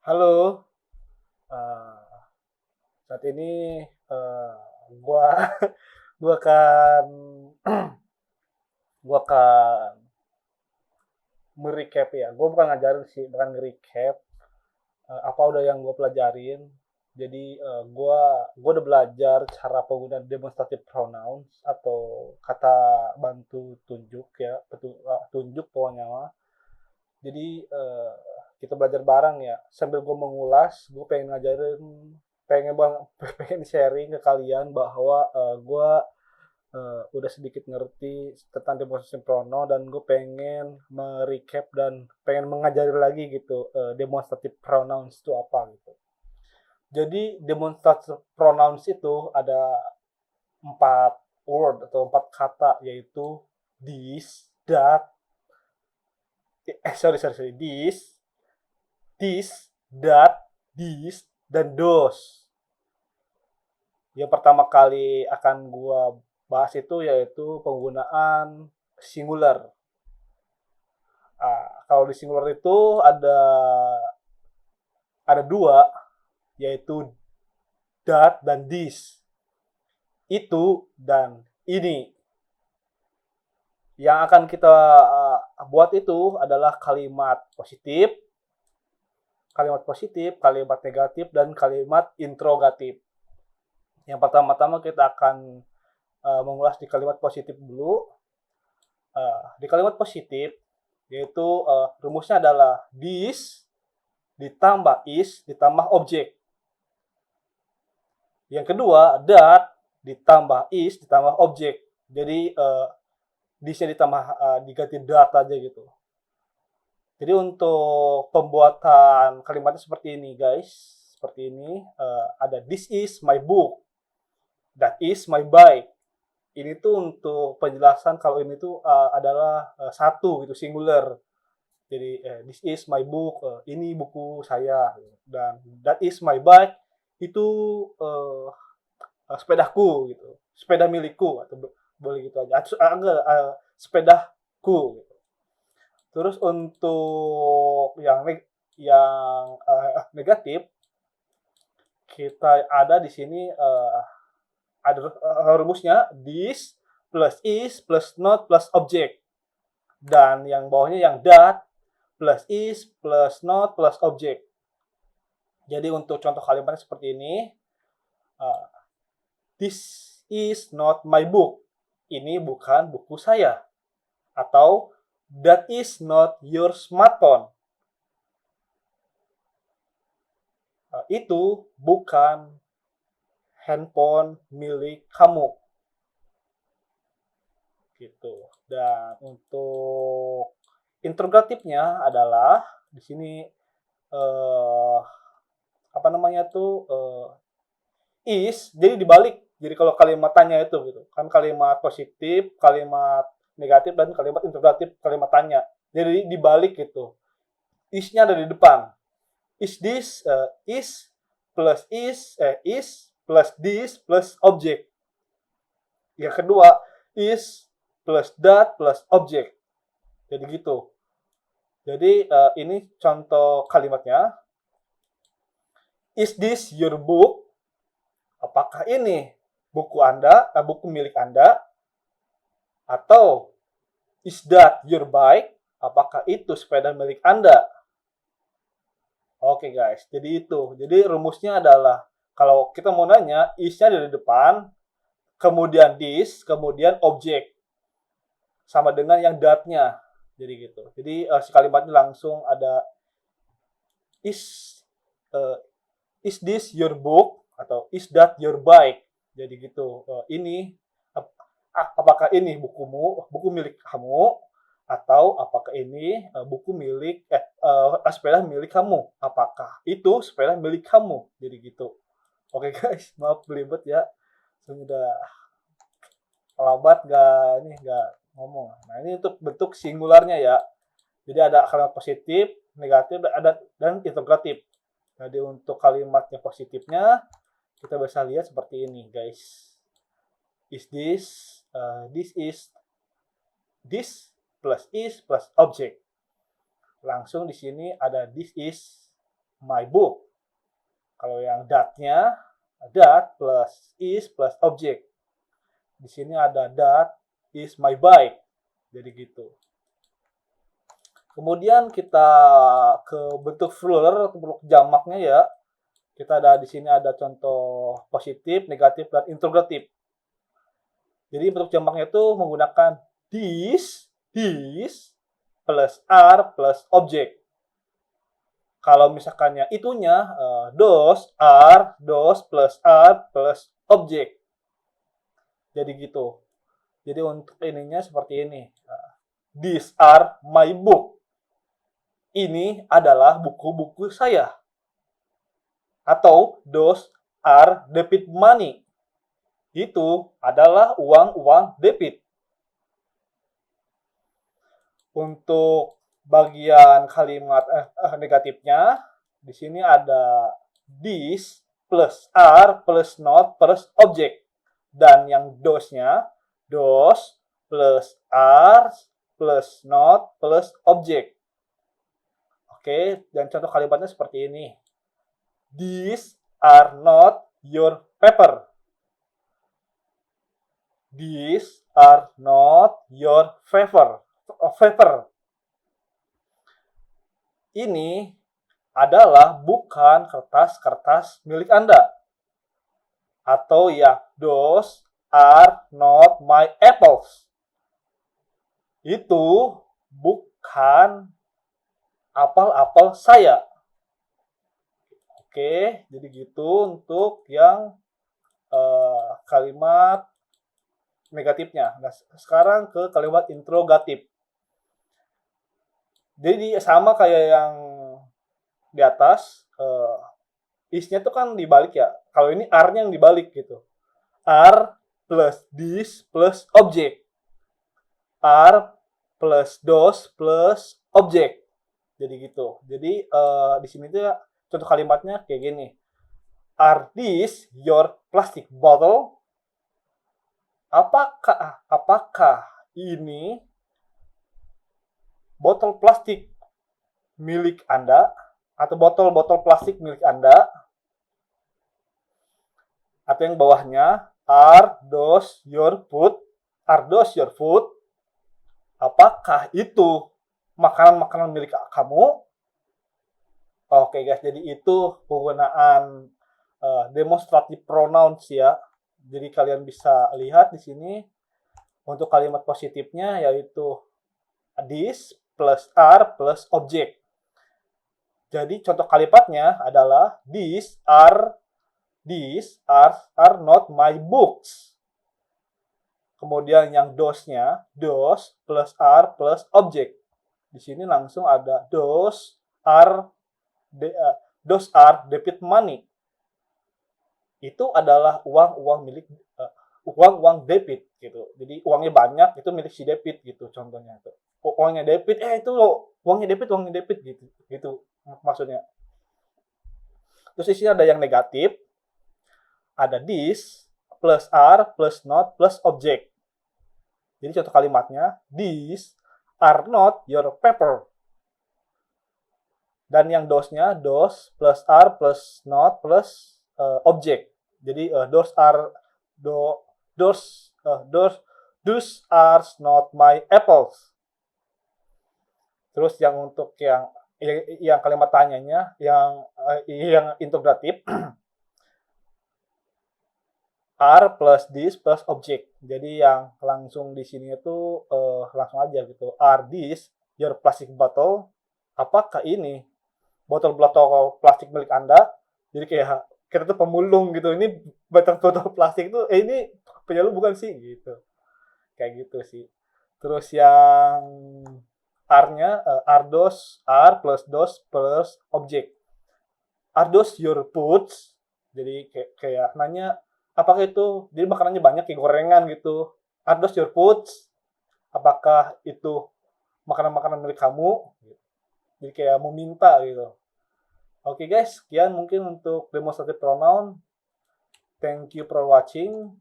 Halo, eee, saat ini, gua gua akan gua akan ya, gua bukan ngajarin sih, bukan nge-recap, apa udah yang gua pelajarin. Jadi, gua udah belajar cara penggunaan demonstrative pronouns atau kata bantu tunjuk ya, tunjuk pokoknya mah. Jadi, kita belajar bareng ya, sambil gua mengulas, gua pengen ngajarin pengen bang pengen sharing ke kalian bahwa, gua udah sedikit ngerti tentang demonstrasi prono dan gue pengen merecap dan pengen mengajari lagi gitu demonstrative pronouns itu apa gitu. Jadi demonstrative pronouns itu ada 4 kata yaitu this, that, sorry, this, that, this, dan those. Yang pertama kali akan gua bahas itu yaitu penggunaan singular. Kalau di singular itu ada dua, yaitu that dan this. Itu dan ini. Yang akan kita buat itu adalah kalimat positif, kalimat negatif, dan kalimat interrogatif. Yang pertama-tama kita akan mengulas di kalimat positif dulu. Di kalimat positif, yaitu rumusnya adalah this ditambah is ditambah objek. Yang kedua, that ditambah is ditambah objek. Jadi this-nya diganti that aja gitu. Jadi untuk pembuatan kalimatnya seperti ini, guys. Seperti ini, ada this is my book, that is my bike. Ini tuh untuk penjelasan kalau ini tuh adalah satu gitu, singular. Jadi this is my book, ini buku saya, dan that is my bike itu sepedaku gitu, sepeda milikku atau boleh gitu aja. Enggak, sepedaku. Gitu. Terus untuk yang negatif kita ada di sini ada rumusnya this plus is plus not plus object, dan yang bawahnya yang that plus is plus not plus object. Jadi untuk contoh kalimatnya seperti ini, uh, this is not my book. Ini bukan buku saya. Atau that is not your smartphone. Itu bukan handphone milik kamu. Gitu. Dan untuk interrogatifnya adalah di sini eh, apa namanya tuh is, jadi dibalik. Jadi kalau kalimat tanya itu gitu kan, kalimat positif, kalimat negatif, dan kalimat interrogatif, kalimat tanya. Jadi dibalik gitu. Is-nya ada di depan. Is this is plus this plus object. Yang kedua is plus that plus object. Jadi gitu. Jadi ini contoh kalimatnya. Is this your book? Apakah ini buku Anda, buku milik Anda? Atau is that your bike? Apakah itu sepeda milik Anda? Oke guys, jadi itu. Jadi rumusnya adalah kalau kita mau nanya, is-nya dari depan, kemudian this, kemudian objek. Sama dengan yang that-nya. Jadi gitu. Jadi si kalimatnya langsung ada is is this your book atau is that your bike. Jadi gitu. Ini apakah ini buku milik kamu, atau apakah ini buku milik sepeda milik kamu? Apakah itu sepeda milik kamu? Jadi gitu. Oke guys, maaf belibet ya. Sudah lambat gak ngomong. Nah, ini untuk bentuk singularnya ya. Jadi ada kalimat positif, negatif, dan interrogatif. Jadi untuk kalimatnya positifnya kita bisa lihat seperti ini, guys. Is this, this plus is plus object. Langsung di sini ada this is my book. Kalau yang that-nya, that plus is plus object. Di sini ada that is my bike. Jadi gitu. Kemudian kita ke bentuk plural atau bentuk jamaknya ya. Kita ada di sini ada contoh positif, negatif, dan interrogatif. Jadi bentuk jamaknya itu menggunakan this, his, plus are, plus object. Kalau misalkannya itunya, those, are, plus object. Jadi gitu. Jadi untuk ininya seperti ini. These are my book. Ini adalah buku-buku saya. Atau those are debit money. Itu adalah uang-uang debit. Untuk bagian kalimat negatifnya, di sini ada this plus are plus not plus object. Dan yang those-nya, those plus are plus not plus object. Oke, dan contoh kalimatnya seperti ini. These are not your paper. These are not your favor. Ini adalah bukan kertas-kertas milik Anda. Atau ya, those are not my apples. Itu bukan apel-apel saya. Oke, jadi gitu untuk yang kalimat negatifnya. Nah, sekarang ke kalimat interrogatif. Jadi sama kayak yang di atas, is-nya tuh kan dibalik ya. Kalau ini are-nya yang dibalik gitu. Are plus this plus object. Are plus those plus object. Jadi gitu. Jadi di sini tuh contoh kalimatnya kayak gini. Are these your plastic bottle? Apakah ini botol plastik milik Anda atau botol-botol plastik milik Anda? Atau yang bawahnya, are those your food? Are those your food? Apakah itu makanan-makanan milik kamu? Oke guys, jadi itu penggunaan demonstrative pronouns ya. Jadi kalian bisa lihat di sini untuk kalimat positifnya yaitu this plus are plus object. Jadi contoh kalimatnya adalah these are not my books. Kemudian yang those-nya, those plus are plus object. Di sini langsung ada those are debit money. Itu adalah uang milik uang debit gitu. Jadi uangnya banyak itu milik si debit gitu contohnya tuh. Uangnya debit itu loh, uangnya debit gitu. Gitu maksudnya. Terus di sini ada yang negatif. Ada this plus are plus not plus object. Jadi contoh kalimatnya, these are not your paper. Dan yang those-nya, those plus are plus not plus object. Jadi those are not my apples. Terus yang untuk yang kalimat tanyanya, yang interrogatif, are plus this plus object. Jadi yang langsung di sini itu langsung aja gitu. Are this your plastic bottle? Apakah ini botol plastik milik Anda? Jadi kayak kita tuh pemulung gitu. Ini botol plastik tuh ini punya lu bukan sih gitu. Kayak gitu sih. Terus yang are-nya are plus those plus object. Are those your foods? Jadi kayak nanya apakah itu, jadi makanannya banyak kayak gorengan gitu. Are those your foods? Apakah itu makanan-makanan milik kamu? Jadi kayak meminta gitu. Oke guys, sekian mungkin untuk demonstrative pronoun. Thank you for watching.